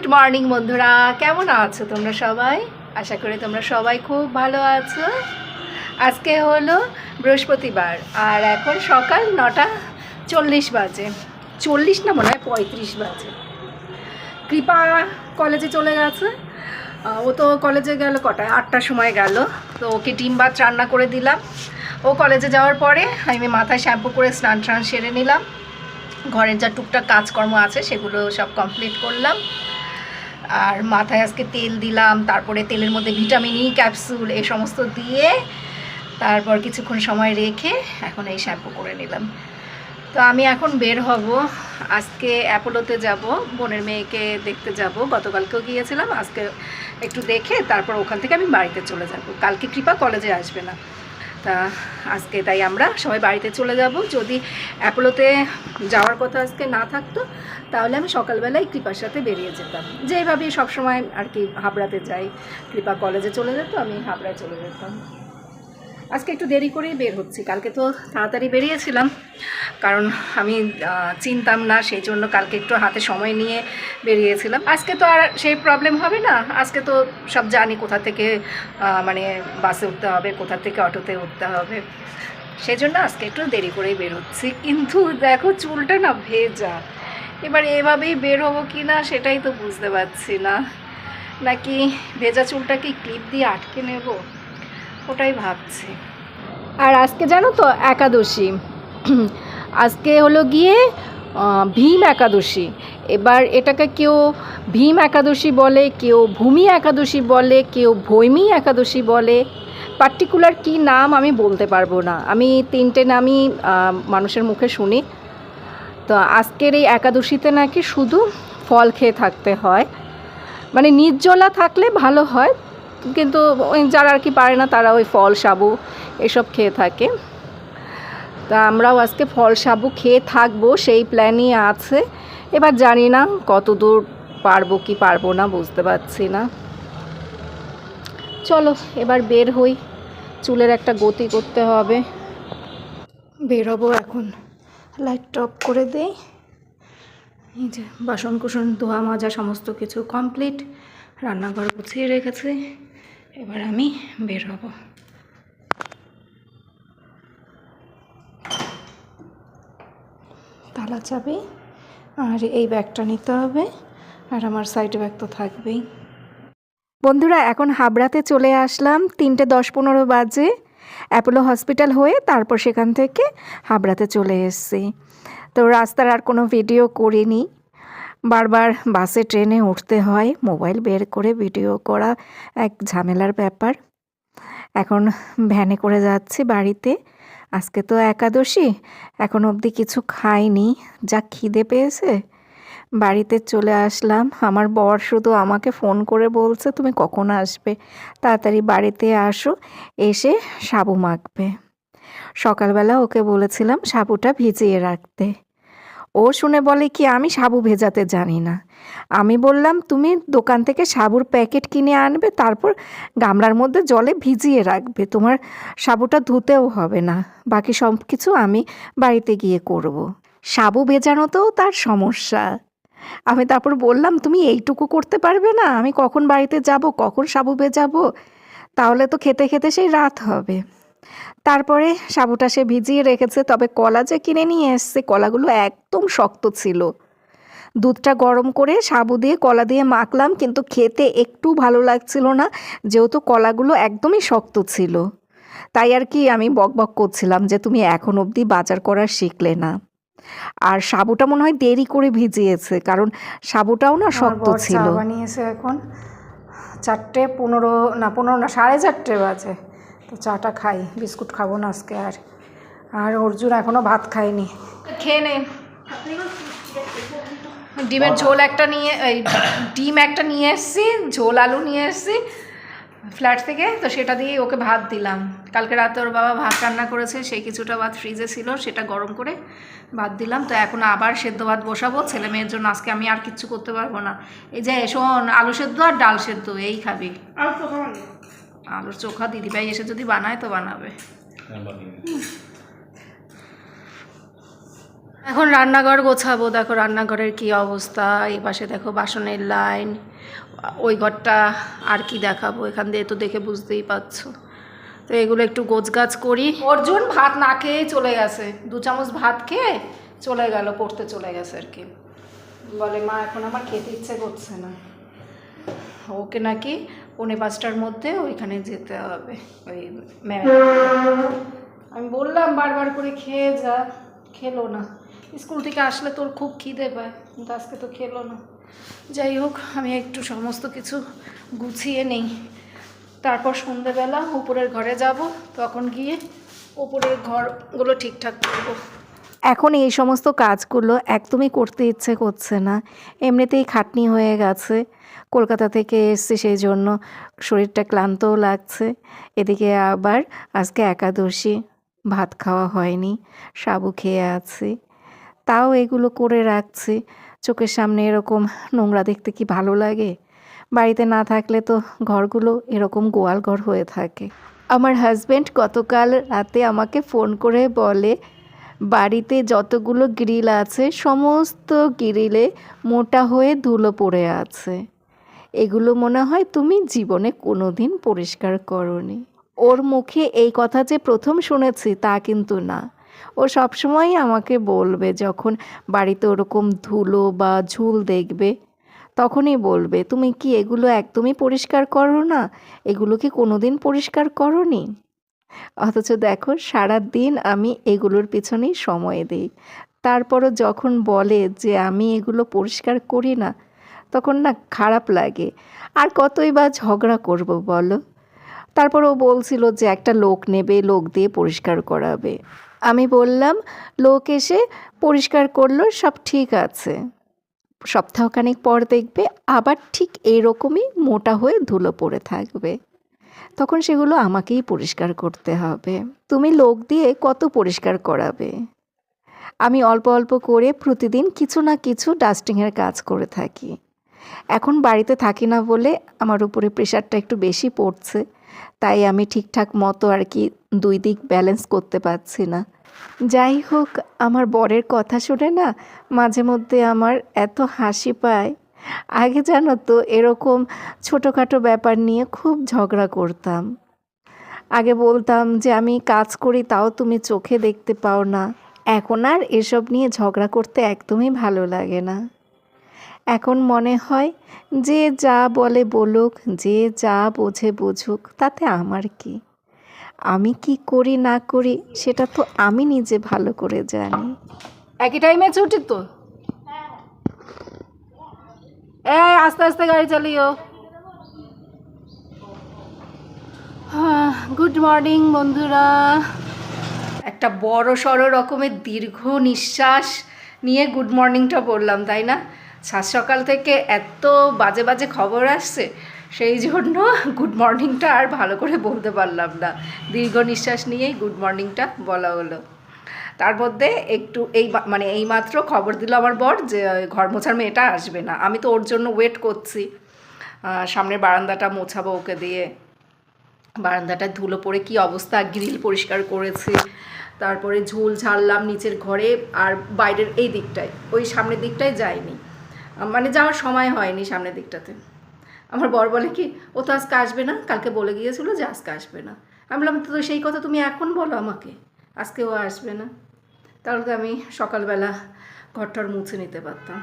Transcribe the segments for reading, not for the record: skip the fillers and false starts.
Good morning বন্ধুরা, কেমন আছো তোমরা সবাই? আশা করি তোমরা সবাই খুব ভালো আছো। আজকে হলো বৃহস্পতিবার আর এখন সকাল 9:40 বাজে, 40 না মনে হয় 35 বাজে। কৃপা কলেজে চলে গেছে। ও তো কলেজে গেল কটায়, 8টার সময় গেল। তো ওকে ডিম ভাত রান্না করে দিলাম। ও কলেজে যাওয়ার পরে আমি মাথায় শ্যাম্পু করে স্নান সেরে নিলাম। ঘরের যা টুকটাক কাজকর্ম আছে সেগুলো সব কমপ্লিট করলাম। আর মাথায় আজকে তেল দিলাম, তারপরে তেলের মধ্যে ভিটামিন ই ক্যাপসুল এই সমস্ত দিয়ে তারপর কিছুক্ষণ সময় রেখে এখন এই শ্যাম্পু করে নিলাম। তো আমি এখন বের হব, আজকে অ্যাপোলোতে যাব, বোনের মেয়েকে দেখতে যাব। গতকালকেও গিয়েছিলাম, আজকে একটু দেখে তারপর ওখান থেকে আমি বাড়িতে চলে যাব। কালকে কৃপা কলেজে আসবে না, তা আজকে তাই আমরা সবাই বাড়িতে চলে যাব। যদি অ্যাপোলোতে যাওয়ার কথা আজকে না থাকতো তাহলে আমি সকালবেলায় কৃপার সাথে বেরিয়ে যেতাম, যেভাবে সবসময় আর কি হাবড়াতে যাই। কৃপা কলেজে চলে যেত, আমি হাবড়ায় চলে যেতাম। আজকে একটু দেরি করেই বের হচ্ছি, কালকে তো তাড়াতাড়ি বেরিয়েছিলাম কারণ আমি চিনতাম না, সেই জন্য কালকে একটু হাতে সময় নিয়ে বেরিয়েছিলাম। আজকে তো আর সেই প্রবলেম হবে না, আজকে তো সব জানি কোথা থেকে মানে বাসে উঠতে হবে, কোথা থেকে অটোতে উঠতে হবে, সেই জন্য আজকে একটু দেরি করেই বের হচ্ছি। কিন্তু দেখো চুলটা না ভেজা, এবার এভাবেই বের হবো কি না সেটাই তো বুঝতে পারছি না, নাকি ভেজা চুলটা কি ক্লিপ দিয়ে আটকে নেব ওটাই ভাবছি। আর আজকে জানো তো একাদশী, আজকে হলো গিয়ে ভীম একাদশী। এবার এটাকে কেউ ভীম একাদশী বলে, কেউ ভূমি একাদশী বলে, কেউ ভৈমী একাদশী বলে। পার্টিকুলার কি নাম আমি বলতে পারবো না, আমি 3টে নামই মানুষের মুখে শুনি। তো আজকের এই একাদশীতে নাকি শুধু ফল খেয়ে থাকতে হয়, মানে নির্জলা থাকলে ভালো হয়, কিন্তু যারা আর কি পারে না তারা ওই ফল সাবু এসব খেয়ে থাকে। তা আমরাও আজকে ফল সাবু খেয়ে থাকবো সেই প্ল্যানই আছে। এবার জানি না কত দূর পারবো কি পারবো না বুঝতে পারছি না। চলো এবার বের হই, চুলের একটা গতি করতে হবে। বের হবো এখন, লাইটটা অফ করে দেই। এই যে বাসন কুসন ধোয়া মাজা সমস্ত কিছু কমপ্লিট, রান্নাঘর গুছিয়ে রেখেছি, এবার আমি বের হব। তালা চাবি আর এই ব্যাগটা নিতে হবে, আর আমার সাইড ব্যাগ তো থাকবেই। বন্ধুরা এখন হাবড়াতে চলে আসলাম, 3:10-15 বাজে। অ্যাপোলো হসপিটাল হয়ে তারপর সেখান থেকে হাবড়াতে চলে এসেছি। তো রাস্তার আর কোনো ভিডিও করিনি, বারবার বাসে ট্রেনে উঠতে হয়, মোবাইল বের করে ভিডিও করা এক ঝামেলার ব্যাপার। এখন ভ্যানে করে যাচ্ছি বাড়িতে। আজকে তো একাদশী, এখন অবধি কিছু খাইনি, যা খিদে পেয়েছে। বাড়িতে চলে আসলাম, আমার বর শুধু আমাকে ফোন করে বলছে তুমি কখন আসবে, তাড়াতাড়ি বাড়িতে আসো, এসে সাবু মাখবে। সকালবেলা ওকে বলেছিলাম সাবুটা ভিজিয়ে রাখতে, ও শুনে বলে কি আমি সাবু ভেজাতে জানি না। আমি বললাম তুমি দোকান থেকে সাবুর প্যাকেট কিনে আনবে, তারপর গামলার মধ্যে জলে ভিজিয়ে রাখবে, তোমার সাবুটা ধুতেও হবে না, বাকি সব কিছু আমি বাড়িতে গিয়ে করব। সাবু ভেজানোতেও তার সমস্যা। আমি তারপর বললাম তুমি এইটুকু করতে পারবে না, আমি কখন বাড়িতে যাব, কখন সাবু ভেজাবো, তাহলে তো খেতে খেতে সেই রাত হবে। তারপরে সাবুটা সে ভিজিয়ে রেখেছে, তবে কলা যে কিনে নিয়ে এসছে কলাগুলো একদম শক্ত ছিল। দুধটা গরম করে সাবু দিয়ে কলা দিয়ে মাখলাম, কিন্তু খেতে একটু ভালো লাগছিল না, যেহেতু কলাগুলো একদমই শক্ত ছিল। তাই আর কি আমি বকবক করছিলাম যে তুমি এখন অবধি বাজার করা শিখলে না। আর সাবুটা মনে হয় দেরি করে ভিজিয়েছে, কারণ সাবুটাও না শক্ত ছিল। বানিয়েছে এখন 4:15 না 15 না 4:30 বাজে। তো চাটা খাই, বিস্কুট খাবো না আজকে। আর অর্জুন এখনও ভাত খায়নি, খেয়ে নে। ডিমের ঝোল একটা নিয়ে, এই ডিম একটা নিয়ে এসেছি, ঝোল আলু নিয়ে এসেছি ফ্ল্যাট থেকে, তো সেটা দিয়েই ওকে ভাত দিলাম। কালকে রাতে ওর বাবা ভাত রান্না করেছে, সেই কিছুটা ভাত ফ্রিজে ছিল, সেটা গরম করে ভাত দিলাম। তো এখন আবার সেদ্ধ ভাত বসাবো ছেলে মেয়ের জন্য। আজকে আমি আর কিচ্ছু করতে পারবো না। এই যে শোন, আলু সেদ্ধ আর ডাল সেদ্ধ এই খাবি। আলুর চোখা দিদিভাই এসে যদি বানায় তো বানাবে। এখন রান্নাঘর গোছাবো। দেখো রান্নাঘরের কি অবস্থা, এই পাশে দেখো বাসনের লাইন, ওই ঘরটা আর কি দেখাবো, এখান দিয়ে তো দেখে বুঝতেই পারছো। তো এগুলো একটু গোছগাছ করি। অর্জুন ভাত না খেয়েই চলে গেছে, 2 চামচ ভাত খেয়ে চলে গেল, পড়তে চলে গেছে আর কি। বলে মা এখন আমার খেতে ইচ্ছে করছে না, ওকে নাকি 4:45টার মধ্যে ওইখানে যেতে হবে ওই ম্যাম। আমি বললাম বারবার করে খেয়ে যা, খেলো না। স্কুল থেকে আসলে তোর খুব খিদে পায়, কিন্তু আজকে তো খেলো না। যাই হোক, আমি একটু সমস্ত কিছু গুছিয়ে নেই, তারপর সন্ধেবেলা উপরের ঘরে যাব, তখন গিয়ে উপরের ঘরগুলো ঠিকঠাক করব। এখন এই সমস্ত কাজগুলো একদমই করতে ইচ্ছে করছে না, এমনিতেই খাটনি হয়ে গেছে, কলকাতা থেকে এসছি সেই জন্য শরীরটা ক্লান্তও লাগছে। এদিকে আবার আজকে একাদশী, ভাত খাওয়া হয়নি, সাবু খেয়ে আছি, তাও এগুলো করে রাখছি। চোখের সামনে এরকম নোংরা দেখতে কি ভালো লাগে? বাড়িতে না থাকলে তো ঘরগুলো এরকম গোয়াল ঘর হয়ে থাকে। আমার হাজব্যান্ড গতকাল রাতে আমাকে ফোন করে বলে বাড়িতে যতগুলো গ্রিল আছে সমস্ত গ্রিলে মোটা হয়ে ধুলো পড়ে আছে, এগুলো মনে হয় তুমি জীবনে কোনো দিন পরিষ্কার করোনি। ওর মুখে এই কথা যে প্রথম শুনেছি তা কিন্তু না, ও সবসময়ই আমাকে বলবে যখন বাড়িতে ওরকম ধুলো বা ঝুল দেখবে, তখনই বলবে তুমি কি এগুলো একদমই পরিষ্কার করো না, এগুলো কি কোনো দিন পরিষ্কার করোনি? অথচ দেখো সারা দিন আমি এগুলোর পিছনেই সময় দিই, তারপরও যখন বলে যে আমি এগুলো পরিষ্কার করি না, তখন না খারাপ লাগে। আর কতই বা ঝগড়া করব বলো। তারপর ও বলছিল যে একটা লোক নেবে, লোক দিয়ে পরিষ্কার করাবে। আমি বললাম লোক এসে পরিষ্কার করলো, সব ঠিক আছে, সপ্তাহখানেক পর দেখবে আবার ঠিক এইরকমই মোটা হয়ে ধুলো পড়ে থাকবে, তখন সেগুলো আমাকেই পরিষ্কার করতে হবে। তুমি লোক দিয়ে কত পরিষ্কার করাবে? আমি অল্প অল্প করে প্রতিদিন কিছু না কিছু ডাস্টিংয়ের কাজ করে থাকি। এখন বাড়িতে থাকি না বলে আমার উপরে প্রেশারটা একটু বেশি পড়ছে, তাই আমি ঠিকঠাক মতো আর কি 2 দিক ব্যালেন্স করতে পারছি না। যাই হোক, আমার বরের কথা শুনে না মাঝে মধ্যে আমার এত হাসি পায়। আগে জানো তো এরকম ছোটোখাটো ব্যাপার নিয়ে খুব ঝগড়া করতাম। আগে বলতাম যে আমি কাজ করি তাও তুমি চোখে দেখতে পাও না। এখন আর এসব নিয়ে ঝগড়া করতে একদমই ভালো লাগে না। এখন মনে হয় যে যা বলে বলুক, যে যা বোঝে বুঝুক, তাতে আমার কি? আমি কি করি না করি সেটা তো আমি নিজে ভালো করে জানি। একই টাইমে ছুটি তো, আস্তে আস্তে গাড়ি চালিও। গুড মর্নিং বন্ধুরা। একটা বড় সড়ো রকমের দীর্ঘ নিঃশ্বাস নিয়ে গুড মর্নিংটা বললাম, তাই না? সাত সকাল থেকে এত বাজে বাজে খবর আসছে, সেই জন্য গুড মর্নিংটা আর ভালো করে বলতে পারলাম না, দীর্ঘ নিঃশ্বাস নিয়েই গুড মর্নিংটা বলা হলো। তার মধ্যে একটু এইমাত্র খবর দিল আমার বর যে ঘর মোছার মেয়েটা আসবে না। আমি তো ওর জন্য ওয়েট করছি, সামনের বারান্দাটা মোছাবো ওকে দিয়ে। বারান্দাটা ধুলো পড়ে কি অবস্থা, গ্রিল পরিষ্কার করেছি, তারপরে ঝুল ঝাড়লাম নিচের ঘরে, আর বাইরের এই দিকটায়, ওই সামনের দিকটায় যায়নি, মানে যাওয়ার সময় হয়নি সামনের দিকটাতে। আমার বর বলে কি ও তো আজকে আসবে না, কালকে বলে গিয়েছিল যে আজকে আসবে না। আমি বললাম তো সেই কথা তুমি এখন বলো আমাকে, আজকে ও আসবে না, তাহলে তো আমি সকালবেলা ঘরটার মুছে নিতে পারতাম।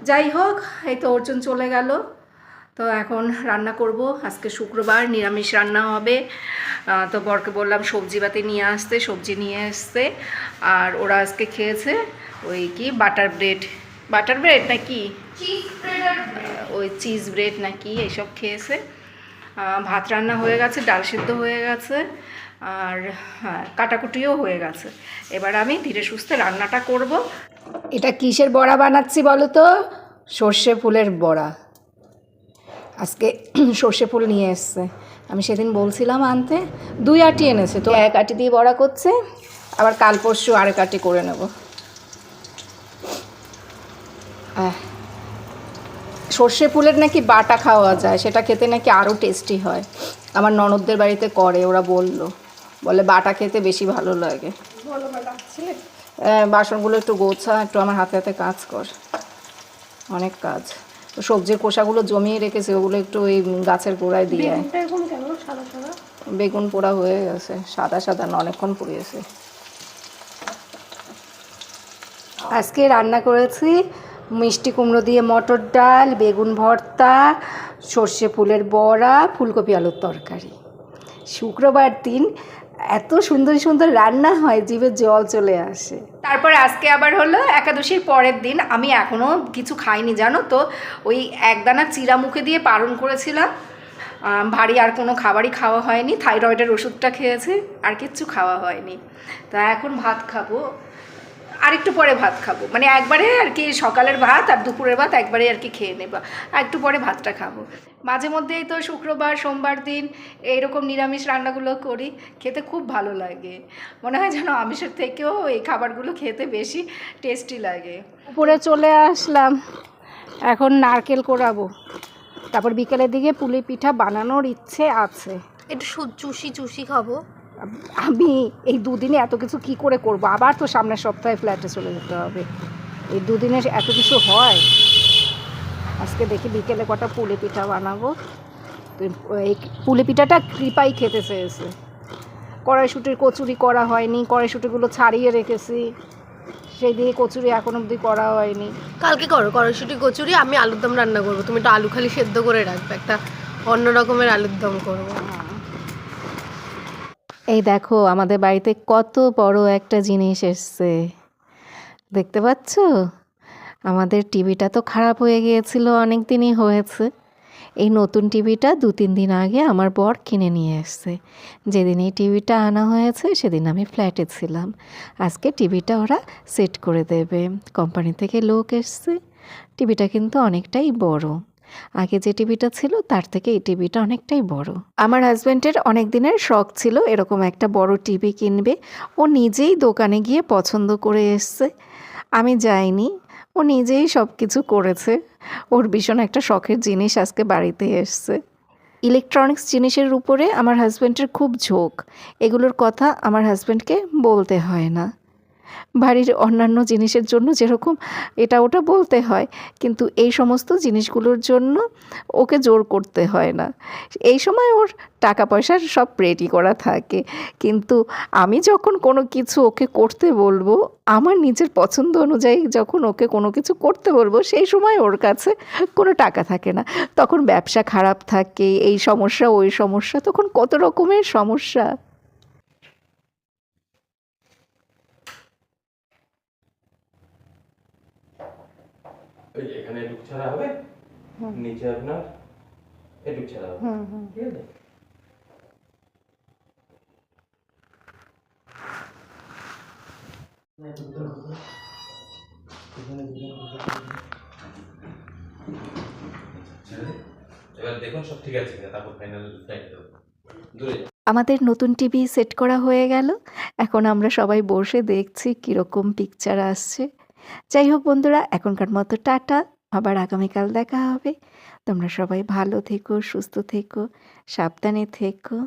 যাই হোক, এই তো অর্জুন চলে গেল, তো এখন রান্না করব। আজকে শুক্রবার, নিরামিষ রান্না হবে। তো বরকে বললাম সবজি বাতি নিয়ে আসতে, সবজি নিয়ে আসতে। আর ওরা আজকে খেয়েছে ওই কি বাটার ব্রেড নাকি ওই চিজ ব্রেড নাকি এইসব খেয়েছে। ভাত রান্না হয়ে গেছে, ডাল সিদ্ধ হয়ে গেছে, আর হ্যাঁ কাটাকুটিও হয়ে গেছে। এবার আমি ধীরে সুস্থে রান্নাটা করব। এটা কিসের বড়া বানাচ্ছি বলো তো? সর্ষে ফুলের বড়া। আজকে সর্ষে ফুল নিয়ে এসছে, আমি সেদিন বলছিলাম আনতে, 2 আটি এনেছে, তো 1 আটি দিয়ে বড়া করছে, আবার কাল পরশু আরেক আটি করে নেব। সর্ষে ফুলের নাকি বাটা খাওয়া যায়, সেটা খেতে নাকি আরও টেস্টি হয়। আমার ননদদের বাড়িতে করে, ওরা বলে বাটা খেতে বেশি ভালো লাগে। বাসনগুলো একটু গোছা, একটু আমার হাতে হাতে কাজ কর, অনেক কাজ। তো সবজির খোসাগুলো জমিয়ে রেখেছে, ওগুলো একটু ওই গাছের গোড়ায় দিয়ে আয়। বেগুন পোড়া হয়ে গেছে, সাদা সাদা না, অনেকক্ষণ পুড়িয়েছে। আজকে রান্না করেছি মিষ্টি কুমড়ো দিয়ে মটর ডাল, বেগুন ভর্তা, সর্ষে ফুলের বড়া, ফুলকপি আলুর তরকারি। শুক্রবার দিন এত সুন্দর সুন্দর রান্না হয়, জিভে জল চলে আসে। তারপর আজকে আবার হলো একাদশীর পরের দিন। আমি এখনও কিছু খাইনি জানো তো, ওই একদানা চিরা মুখে দিয়ে পালন করেছিলাম। ভারী আর কোনো খাবারই খাওয়া হয়নি, থাইরয়েডের ওষুধটা খেয়েছি, আর কিচ্ছু খাওয়া হয়নি। তা এখন ভাত খাবো, আর একটু পরে ভাত খাবো, মানে একবারে আর কি সকালের ভাত আর দুপুরের ভাত একবারে আর কি খেয়ে নেবো, আর একটু পরে ভাতটা খাবো। মাঝে মধ্যেই তো শুক্রবার সোমবার দিন এইরকম নিরামিষ রান্নাগুলো করি, খেতে খুব ভালো লাগে। মনে হয় যেন আমিষের থেকেও এই খাবারগুলো খেতে বেশি টেস্টি লাগে। উপরে চলে আসলাম, এখন নারকেল কোড়াবো, তারপর বিকেলের দিকে পুলি পিঠা বানানোর ইচ্ছে আছে। একটু চুষি চুষি খাবো। আমি এই দুদিনে এত কিছু কি করে করব, আবার তো সামনের সপ্তাহে ফ্ল্যাটে চলে যেতে হবে। এই দুদিনে এত কিছু হয়। আজকে দেখি বিকেলে কটা পুলি পিঠা বানাবো। তো এই পুলি পিঠাটা কৃপাই খেতে চেয়েছে। কড়াইশুঁটির কচুরি করা হয়নি, কড়াইশুঁটিগুলো ছাড়িয়ে রেখেছি, সেই দিয়ে কচুরি এখন অবধি করা হয়নি। কালকে করো কড়াইশুঁটি কচুরি, আমি আলুর দম রান্না করবো। তুমি একটু আলু খালি সেদ্ধ করে রাখবে, একটা অন্য রকমের আলুর দম করবো। এই দেখো আমাদের বাড়িতে কত বড় একটা জিনিস এসছে, দেখতে পাচ্ছ? আমাদের টিভিটা তো খারাপ হয়ে গিয়েছিল, অনেক দিনই হয়েছে। এই নতুন টিভিটা 2-3 দিন আগে আমার বর কিনে নিয়ে এসছে। যেদিন এই টিভিটা আনা হয়েছে সেদিন আমি ফ্ল্যাটে ছিলাম। আজকে টিভিটা ওরা সেট করে দেবে, কোম্পানি থেকে লোক এসছে। টিভিটা কিন্তু অনেকটাই বড়, আগে যে টিভিটা ছিল তার থেকে এই টিভিটা অনেকটাই বড়। আমার হাজব্যান্ডের অনেক দিনের শখ ছিল এরকম একটা বড় টিভি কিনবে। ও নিজেই দোকানে গিয়ে পছন্দ করে এসছে, আমি যাইনি, ও নিজেই সব কিছু করেছে। ওর ভীষণ একটা শখের জিনিস আজকে বাড়িতে এসছে। ইলেকট্রনিক্স জিনিসের উপরে আমার হাজব্যান্ডের খুব ঝোঁক, এগুলোর কথা আমার হাজব্যান্ডকে বলতে হয় না। বাড়ির অন্যান্য জিনিসের জন্য যেরকম এটা ওটা বলতে হয়, কিন্তু এই সমস্ত জিনিসগুলোর জন্য ওকে জোর করতে হয় না। এই সময় ওর টাকা পয়সার সব রেডি করা থাকে, কিন্তু আমি যখন কোনো কিছু ওকে করতে বলবো, আমার নিজের পছন্দ অনুযায়ী যখন ওকে কোনো কিছু করতে বলবো, সেই সময় ওর কাছে কোনো টাকা থাকে না। তখন ব্যবসা খারাপ থাকে, এই সমস্যা ওই সমস্যা, তখন কত রকমের সমস্যা। ওই এখানে এটুক ছাড়া হবে, নিচে আপনার এটুক ছাড়া হবে, ঠিক আছে? এবার দেখুন সব ঠিক আছে, তারপর ফাইনাল টাইম দেবো। দূরে আমাদের নতুন টিভি সেট করা হয়ে গেল, এখন আমরা সবাই বসে দেখছি কীরকম পিকচার আসছে। যাই হোক বন্ধুরা, এখনকার মতো টাটা, আবার আগামীকাল দেখা হবে। তোমরা সবাই ভালো থেকো, সুস্থ থেকো, সাবধানে থেকো।